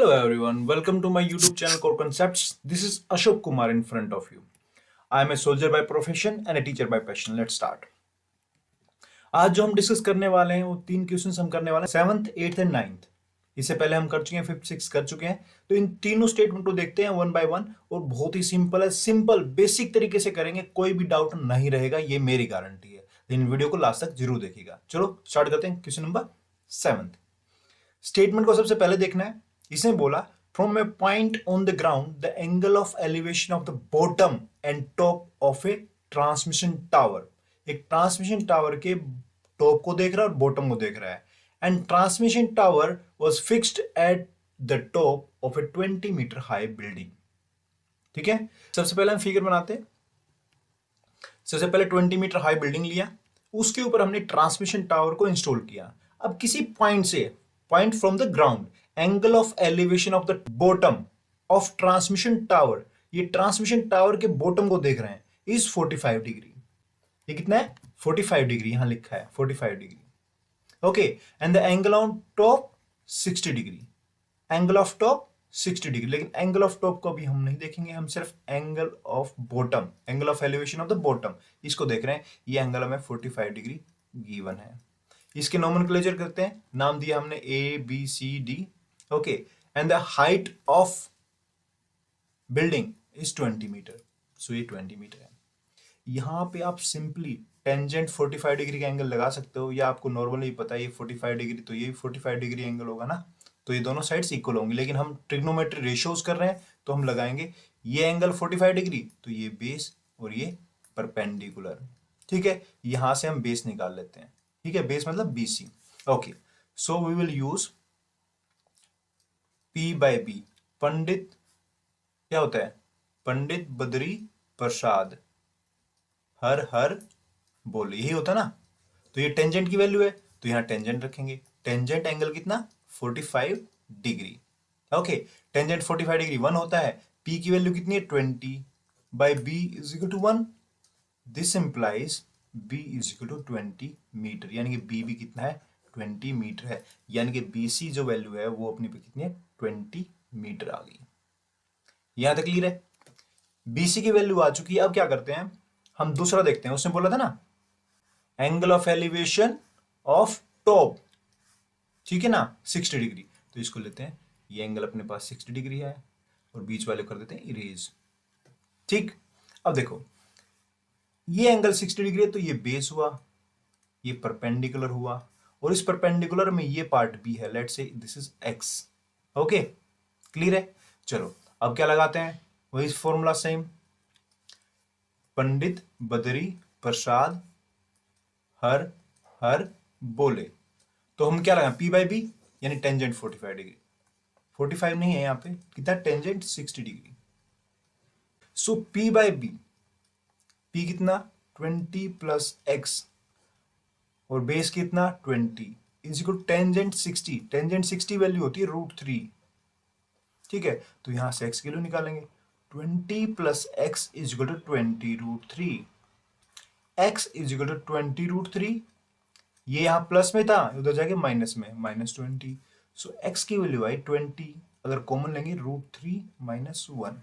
Hello everyone, welcome to my YouTube channel Core Concepts. This is Ashok Kumar in front of you. I am a soldier by profession and a teacher by passion. Let's start. आज जो हम discuss करने वाले हैं वो तीन questions हम करने वाले हैं 7th, 8th एंड 9th। इससे पहले हम कर चुके हैं 5th, 6th कर चुके हैं। तो इन तीनों स्टेटमेंट को देखते हैं वन बाय वन और बहुत ही सिंपल है, सिंपल बेसिक तरीके से करेंगे, कोई भी डाउट नहीं रहेगा, ये मेरी गारंटी है। इन वीडियो को लास्ट तक जरूर देखिएगा। चलो स्टार्ट करते हैं। क्वेश्चन नंबर 7th स्टेटमेंट को सबसे पहले देखना है। इसने बोला from A point on the ground the angle of elevation of the bottom and top of A transmission tower. एक ट्रांसमिशन टावर के टॉप को देख रहा है और बॉटम को देख रहा है। And transmission tower was fixed at the top of a 20 metre high building. ठीक है, सबसे पहले हम फिगर बनाते हैं। सबसे पहले 20 मीटर हाई बिल्डिंग लिया, उसके ऊपर हमने ट्रांसमिशन टावर को इंस्टॉल किया। अब किसी पॉइंट से, point from the ground, angle of elevation of the bottom of transmission tower, ये ट्रांसमिशन टावर के बॉटम को देख रहे हैं, इज 45 डिग्री। ये कितना है? 45 डिग्री, यहां लिखा है 45 degree. Okay, and the angle on top 60 degree. Angle of top 60 degree, लेकिन एंगल ऑफ टॉप को अभी हम नहीं देखेंगे, हम सिर्फ angle of bottom, angle of elevation of the bottom, इसको देख रहे हैं। ये एंगल हमें 45 डिग्री गिवन है। इसके नोमेनक्लेचर करते हैं। नाम दिया हमने A B C D. Okay, and the height of building is 20 meter. So ये 20 मीटर है। यहां पे आप सिंपली टेंजेंट 45 डिग्री का एंगल लगा सकते हो, या आपको नॉर्मली पता है ये 45 डिग्री, तो ये 45 डिग्री एंगल होगा ना, तो ये दोनों साइड्स इक्वल होंगी। लेकिन हम ट्रिग्नोमेट्री रेशियोज कर रहे हैं, तो हम लगाएंगे ये एंगल 45 डिग्री, तो ये बेस और ये परपेंडिकुलर। ठीक है, यहां से हम बेस निकाल लेते हैं। ठीक है, बेस मतलब BC। Okay, so we will use P by B। पंडित क्या होता है? पंडित बद्री प्रसाद हर हर बोले, यही होता ना। तो ये टेंजेंट की वैल्यू है, तो यहां टेंजेंट रखेंगे। टेंजेंट एंगल कितना? 45 डिग्री। ओके, टेंजेंट 45 डिग्री 1 होता है। P की वैल्यू कितनी है? 20 by B is equal to 1। This implies B is equal to 20 metre, यानी कि B भी कितना है? 20 मीटर है। यानी कि BC जो वैल्यू है वो अपनी पे कितनी है? 20 मीटर आ गई। यहां तक क्लियर है? BC की वैल्यू आ चुकी है। अब क्या करते हैं, हम दूसरा देखते हैं। उसने बोला था ना angle of elevation of top, ठीक है ना, 60 डिग्री। तो इसको लेते हैं, ये एंगल अपने पास 60 डिग्री है और बीच वाले कर देते हैं इरेज। ठीक, अब देखो ये एंगल 60 डिग्री है, तो ये बेस हुआ, ये परपेंडिकुलर हुआ, और इस परपेंडिकुलर में ये पार्ट भी है। Let's say this is x। Okay, clear है? चलो अब क्या लगाते हैं, वही फॉर्मूला सेम। पंडित बद्री प्रसाद हर हर बोले, तो हम क्या लगाएं? P बाय B, यानी टेंजेंट 45 डिग्री। 45 नहीं है यहां पे, कितना? Tangent 60 degree. So P by B, P कितना? 20 प्लस x, और बेस कितना? 20 is equal tangent 60। Tangent 60 value होती है √3। ठीक है, तो यहां से x की वैल्यू निकालेंगे। 20 plus x is equal to 20 √3। x is equal to 20 √3। ये यहां प्लस में था, उधर जाके माइनस में, -20। सो x की वैल्यू आई 20। अगर कॉमन लेंगे √3 - 1।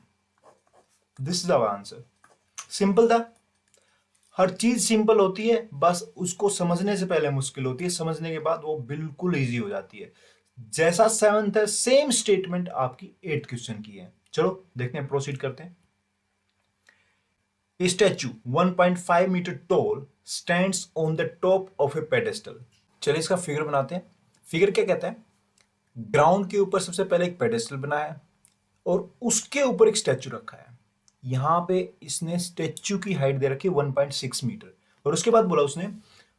This is our answer. Simple था। हर चीज सिंपल होती है, बस उसको समझने से पहले मुश्किल होती है, समझने के बाद वो बिल्कुल इजी हो जाती है। जैसा 7th है, सेम स्टेटमेंट आपकी 8th क्वेश्चन की है। चलो देखते हैं, प्रोसीड करते हैं। Statue 1.5 metre tall stands on the top of a pedestal. चलिए इसका फिगर बनाते हैं। फिगर क्या कहता है? ग्राउंड के ऊपर सबसे पहले एक पेडेस्टल बनाया और उसके ऊपर एक स्टैचू रखा है। यहां पे इसने स्टैचू की हाइट दे रखी है 1.6 मीटर, और उसके बाद बोला उसने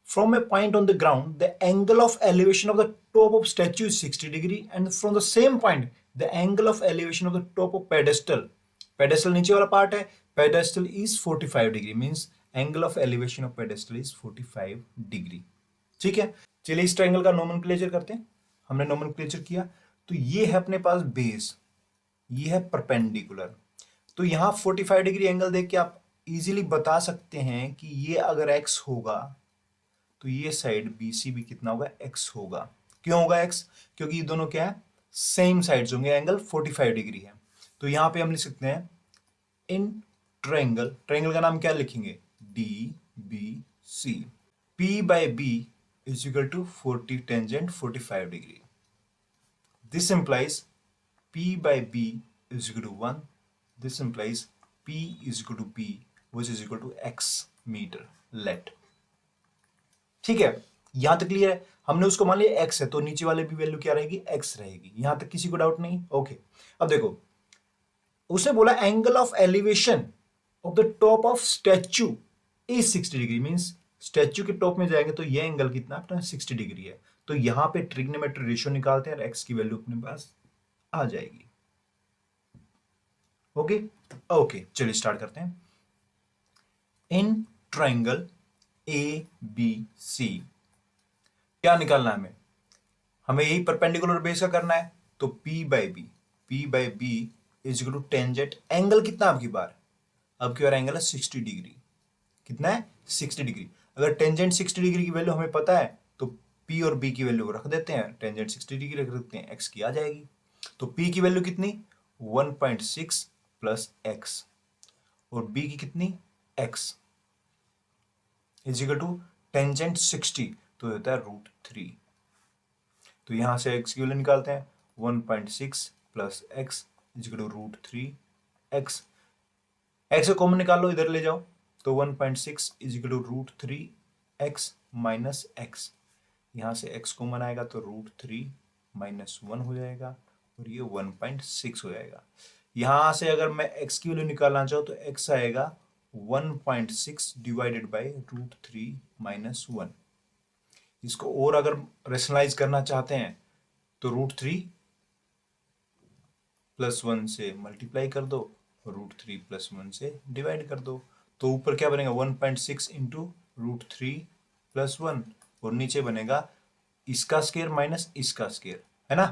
from A point on the ground the angle of elevation of the top of statute is 60 degree, and from the same point the angle of elevation of the top of pedestal, pedestal नीचे वाला part है, pedestal is 45 degree, means angle of elevation of pedestal is 45 degree. ठीक है, चलिए इस triangle का nomenclature करते हैं। हमने नोमेनक्लेचर किया, तो ये है अपने पास बेस, ये है परपेंडिकुलर। तो यहां 45 डिग्री एंगल देख के आप इजीली बता सकते हैं कि ये अगर x होगा तो ये साइड BC भी कितना होगा? x होगा। क्यों होगा x? क्योंकि ये दोनों क्या है? सेम साइड्स होंगे, एंगल 45 डिग्री है। तो यहां पे हम लिख सकते हैं इन ट्रायंगल, ट्रायंगल का नाम क्या लिखेंगे, D B C, P by B is equal to 40 tangent 45 degree. This implies P by B is equal to 1. This implies P is equal to B, which is equal to X meter let. ठीक है, यहां तक clear है। हमने उसको मान लिया X है, तो नीचे वाले भी वैल्यू क्या रहेगी, X रहेगी। यहां तक किसी को डाउट नहीं? ओके। अब देखो, उसने बोला angle of elevation of the top of statue is 60 degree, means statue के टॉप में जाएंगे तो ये एंगल कितना अपना 60 डिग्री है। तो यहां पे ट्रिग्नोमेट्री रेशियो निकालते हैं और एक्स की वैल्यू अपने पास आ जाएगी। ओके ओके, चलिए स्टार्ट करते हैं। इन ट्रायंगल ए बी सी क्या निकालना है हमें, हमें यही परपेंडिकुलर बेस का करना है। तो P by B is equal to tangent, angle कितना आपकी बार, अब की बार एंगल है 60 डिग्री। कितना है, 60 डिग्री। अगर टेंजेंट 60 डिग्री की वैल्यू हमें पता है तो P और B की वैल्यू रख देते हैं, टेंजेंट 60 डिग्री रख देते हैं, X की आ जाएगी। तो P की वैल्यू कितनी, 1.6 प्लस X, और B की कितनी, X is equal to tangent 60, तो होता है √3। तो यहां से X की वैल्यू निकालते हैं, 1.6 plus X is equal to √3x। X को कॉमन निकाल लो, इधर ले जाओ, तो 1.6 is equal to √3x minus x। यहां से x कॉमन आएगा तो √3 माइनस 1 हो जाएगा, और ये 1.6 हो जाएगा। यहां से अगर मैं x की वैल्यू निकालना चाहूँ तो x आएगा 1.6 डिवाइडेड बाई √3 माइनस 1। इसको और अगर रेशनलाइज करना चाहते हैं तो √3 प्लस 1 से मल्टीप्लाई कर दो, √3 प्लस 1 से डिवाइड कर दो, तो ऊपर क्या बनेगा 1.6 इंटू √3 प्लस 1, और नीचे बनेगा इसका स्केयर माइनस इसका स्केयर, है ना,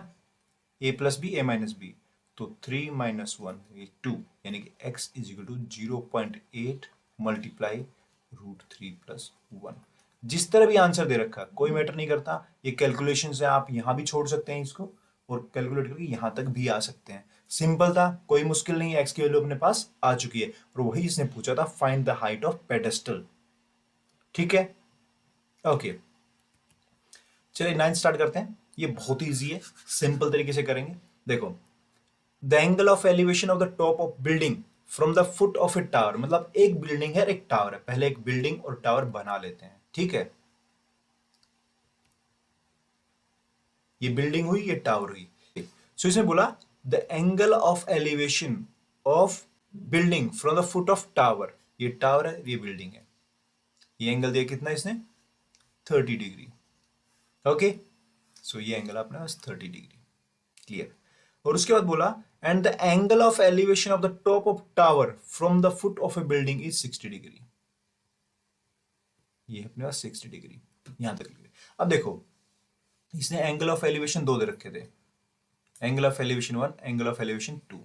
a plus B, a minus B, तो 3 माइनस 1 ये 2, यानी कि x is equal to 0.8 multiply √3 plus 1। जिस तरह भी आंसर दे रखा कोई मैटर नहीं करता, ये कैलकुलेशन से आप यहां भी छोड़ सकते हैं इसको, और कैलकुलेट करके यहां तक भी आ सकते हैं। सिंपल था, कोई मुश्किल नहीं है, एक्स की वैल्यू अपने पास आ चुकी है, और वही इसने पूछा था, find the height of pedestal. ठीक है, ओके, चलिए 9 स्टार्ट करते हैं। ये बहुत इजी है, सिंपल तरीके से करेंगे। देखो, the angle of elevation of the top of building from the foot of A tower, मतलब एक बिल्डिंग है, एक टावर है, पहले एक बिल्डिंग और टावर बना लेते हैं। ठीक है, ये बिल्डिंग हुई, ये टावर हुई। सो इसने बोला the angle of elevation of building from the foot of tower, ये टावर है, ये बिल्डिंग है, ये एंगल दिया कितना इसने, 30 डिग्री। ओके, सो ये एंगल अपने पास 30 डिग्री, क्लियर। और उसके बाद बोला and the angle of elevation of the top of tower from the foot of A building is 60 degree, ये अपने पास 60 डिग्री, यहां तक क्लियर। अब देखो, इसने एंगल ऑफ एलिवेशन दो दे रखे थे, angle of elevation 1, angle of elevation 2।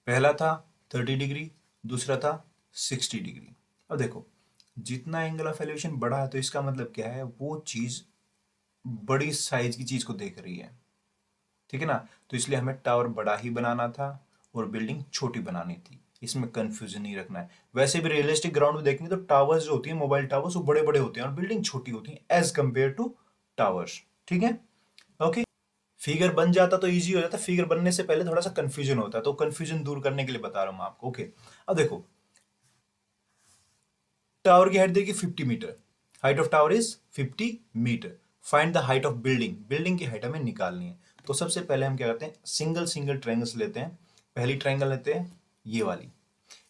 पहला था 30 डिग्री, दूसरा था 60 डिग्री। अब देखो, जितना एंगल ऑफ एलिवेशन बड़ा है तो इसका मतलब क्या है, वो चीज बड़ी साइज की चीज को देख रही है, ठीक है ना। तो इसलिए हमें टावर बड़ा ही बनाना था और बिल्डिंग छोटी बनानी थी, इसमें कंफ्यूजन नहीं रखना है। वैसे भी रियलिस्टिक ग्राउंड में देखेंगे तो टावर्स जो होती हैं, मोबाइल टावर्स, वो बड़े बड़े होते हैं और बिल्डिंग छोटी होती है एज कंपेयर टू टावर्स। ठीक है, ओके। फिगर बन जाता तो इजी हो जाता, फिगर बनने से पहले थोड़ा सा कंफ्यूजन होता है, तो कंफ्यूजन दूर करने के लिए बता रहा हूं आपको। ओके, अब देखो, टावर की हाइट देखिए 50 metre, height of tower is 50 metre. Find the height of building, building की हाइट हमें निकालनी है। तो सबसे पहले हम क्या करते हैं, सिंगल सिंगल ट्रायंगल्स लेते हैं। पहली ट्रायंगल लेते हैं ये वाली,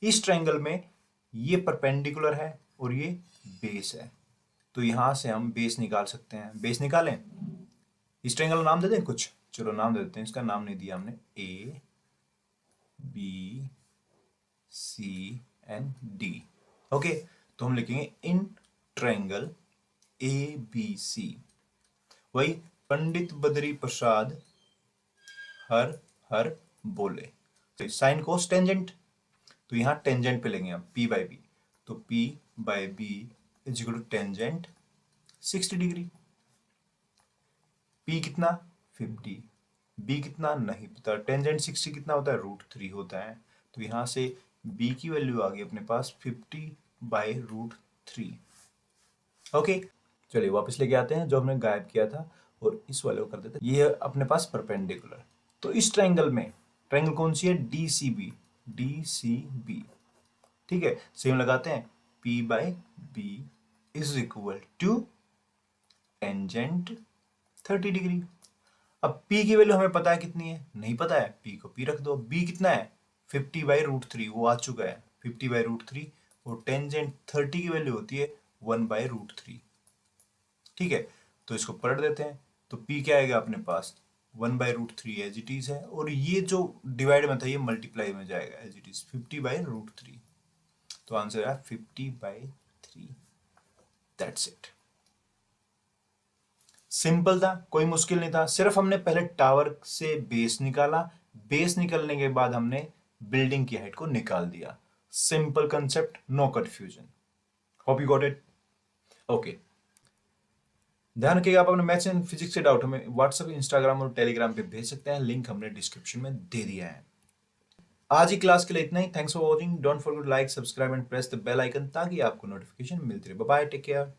इस ट्रायंगल में ये परपेंडिकुलर है और ये बेस है, तो यहां से हम बेस निकाल सकते हैं। बेस निकालें, इस ट्रायंगल का नाम दे दें कुछ, चलो नाम दे देते हैं, इसका नाम नहीं दिया हमने, A B C and D. Okay, तो हम लिखेंगे इन ट्रायंगल ए बी सी, वही पंडित बद्री प्रसाद हर हर बोले, तो साइन कोस टेंजेंट, तो यहां टेंजेंट पे लेंगे हम P बाई बी, तो P by B is equal to tangent 60 degree. P कितना 50, b कितना नहीं पता, टेंजेंट 60 कितना होता है, √3 होता है। तो यहाँ से b की वैल्यू आ गई अपने पास 50/√3। ओके, चलिए वापस लेके आते हैं जो हमने गायब किया था और इस वाले को कर देते हैं। ये है अपने पास परपेंडिकुलर। तो इस ट्रायंगल में, ट्रायंगल कौन सी है, DCB, DCB, ठीक है। सेम लगाते हैं, P/B is equal to tangent 30 degree. अब P की वैल्यू हमें पता है कितनी है, नहीं पता है, P को P रख दो। B कितना है, 50/√3, वो आ चुका है 50/√3, और टेंजेंट 30 की वैल्यू होती है 1/√3, ठीक है। तो इसको पलट देते हैं, तो P क्या आएगा अपने पास, 1/√3 एज इट इज है, और ये जो डिवाइड में था ये मल्टीप्लाई में जाएगा एज इट इज 50/√3। तो आंसर है 50/3। दैट्स इट, सिंपल था, कोई मुश्किल नहीं था। सिर्फ हमने पहले टावर से बेस निकाला, बेस निकलने के बाद हमने बिल्डिंग की हाइट को निकाल दिया। Simple concept, no confusion. Hope you got it. Okay, ध्यान रखिएगा, आप अपने मैथ्स एंड फिजिक्स से डाउट हमें व्हाट्सएप, इंस्टाग्राम और टेलीग्राम पे भेज सकते हैं, लिंक हमने डिस्क्रिप्शन में दे दिया है। आज की क्लास के लिए इतना ही। Thanks for watching, don't forget like, subscribe and press the bell icon ताकि आपको नोटिफिकेशन मिलती रहे। Bye bye, take care.